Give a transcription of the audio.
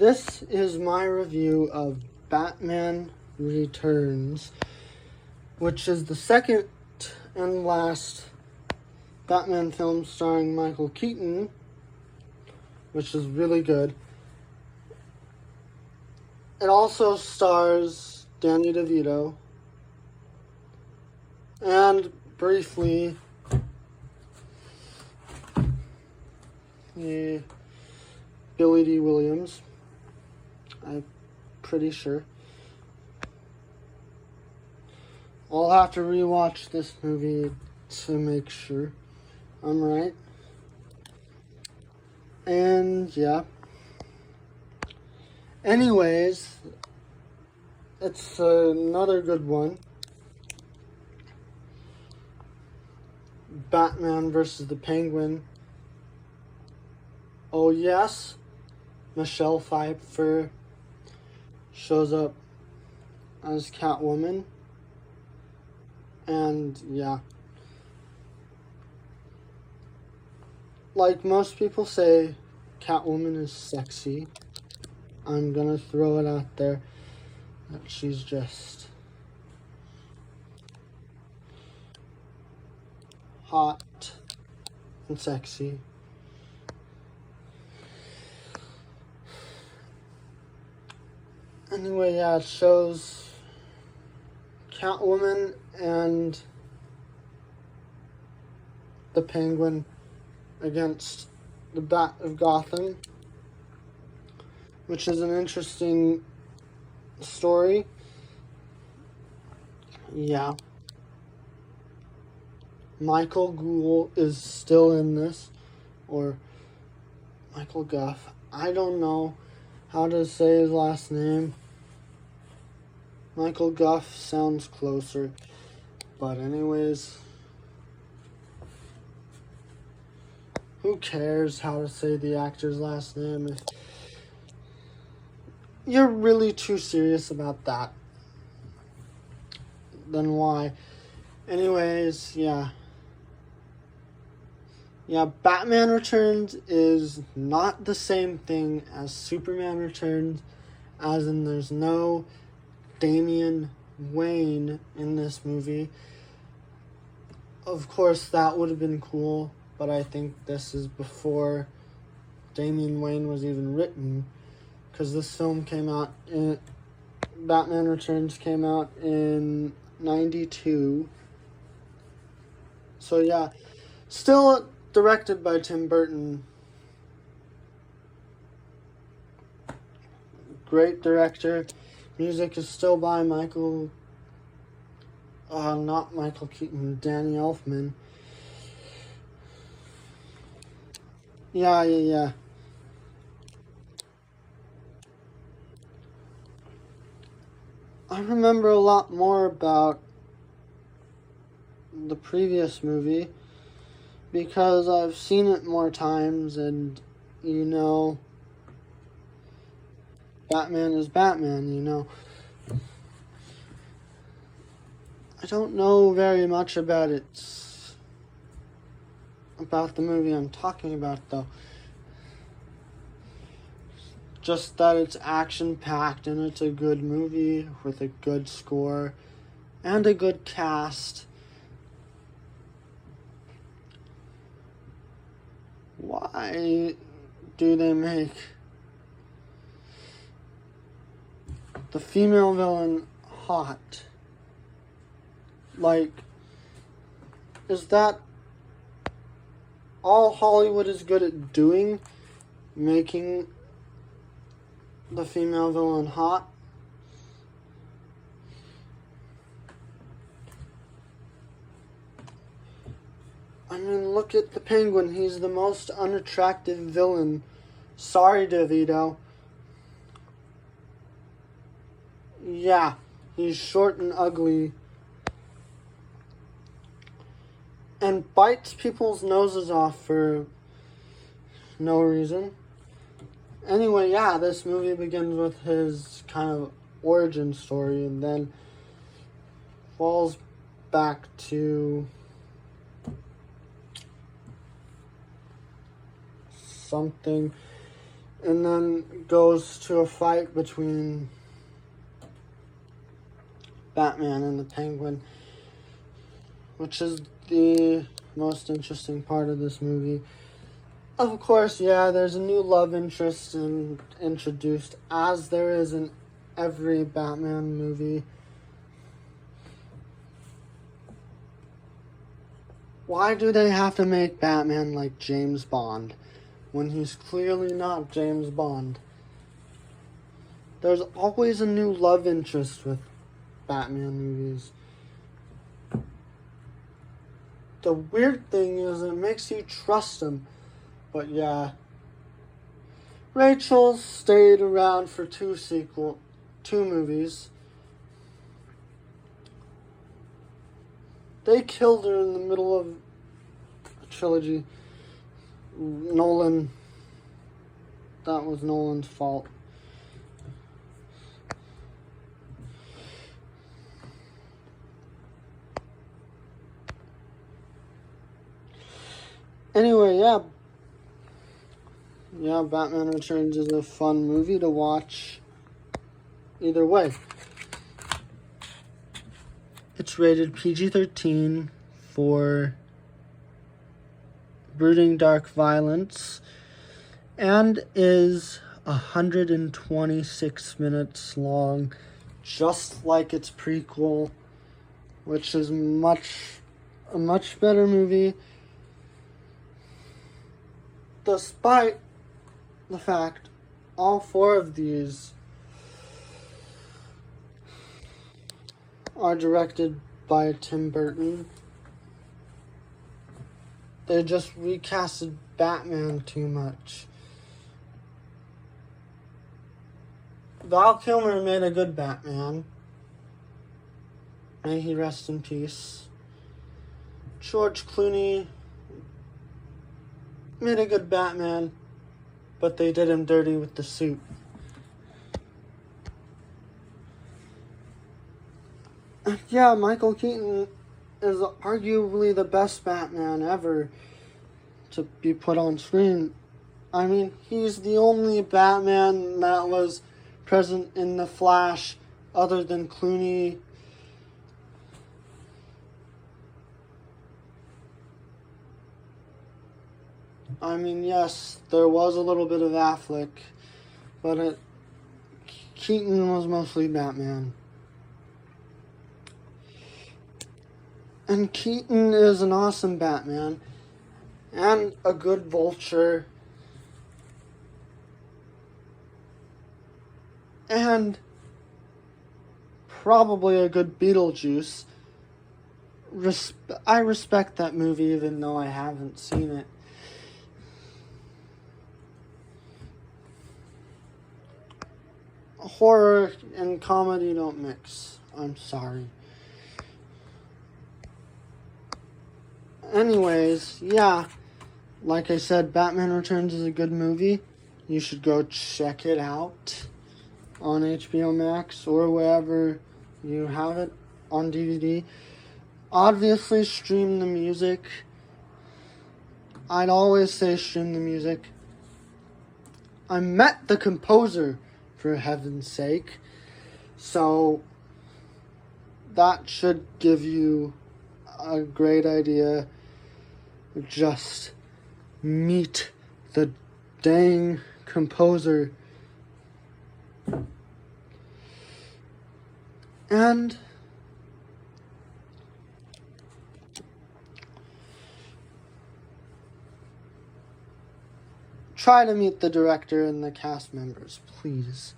This is my review of Batman Returns, which is the second and last Batman film starring Michael Keaton, which is really good. It also stars Danny DeVito and briefly Billy D. Williams. I'm pretty sure. I'll have to rewatch this movie to make sure I'm right. And yeah. Anyways, it's another good one. Batman versus the Penguin. Oh yes, Michelle Pfeiffer shows up as Catwoman. And yeah, like most people say, Catwoman is sexy. I'm gonna throw it out there that she's just hot and sexy. Anyway, yeah, it shows Catwoman and the Penguin against the Bat of Gotham, which is an interesting story. Yeah. Michael Gould is still in this, or Michael Gough. I don't know how to say his last name. Michael Gough sounds closer, but anyways, who cares how to say the actor's last name if you're really too serious about that? Then why? Anyways, yeah. Yeah, Batman Returns is not the same thing as Superman Returns, as in there's no Damian Wayne in this movie. Of course, that would have been cool, but I think this is before Damian Wayne was even written, because this film came out Batman Returns came out in 92. So yeah, still directed by Tim Burton. Great director. Music is still by not Michael Keaton, Danny Elfman. Yeah. I remember a lot more about the previous movie because I've seen it more times, and Batman is Batman, I don't know very much about the movie I'm talking about, though. Just that it's action-packed and it's a good movie with a good score and a good cast. Why do they make the female villain hot? Like, is that all Hollywood is good at doing? Making the female villain hot? I mean, look at the Penguin. He's the most unattractive villain. Sorry, DeVito. Yeah, he's short and ugly. And bites people's noses off for no reason. Anyway, yeah, this movie begins with his kind of origin story and then falls back to something and then goes to a fight between Batman and the Penguin, which is the most interesting part of this movie. Of course, yeah, there's a new love interest introduced, as there is in every Batman movie. Why do they have to make Batman like James Bond when he's clearly not James Bond? There's always a new love interest with Batman movies. The weird thing is it makes you trust him. But yeah, Rachel stayed around for two movies. They killed her in the middle of a trilogy. That was Nolan's fault. Anyway, yeah, Batman Returns is a fun movie to watch either way. It's rated PG-13 for brooding dark violence and is 126 minutes long, just like its prequel, which is a much better movie, despite the fact all four of these are directed by Tim Burton. They just recasted Batman too much. Val Kilmer made a good Batman. May he rest in peace. George Clooney made a good Batman, but they did him dirty with the suit. Yeah, Michael Keaton is arguably the best Batman ever to be put on screen. I mean, he's the only Batman that was present in The Flash other than Clooney. I mean, yes, there was a little bit of Affleck, but Keaton was mostly Batman. And Keaton is an awesome Batman, and a good Vulture, and probably a good Beetlejuice. I respect that movie even though I haven't seen it. Horror and comedy don't mix. I'm sorry. Anyways, yeah, like I said, Batman Returns is a good movie. You should go check it out on HBO Max or wherever you have it on DVD. Obviously, stream the music. I'd always say stream the music. I met the composer, for heaven's sake. So, that should give you a great idea. Just meet the dang composer. And try to meet the director and the cast members, please.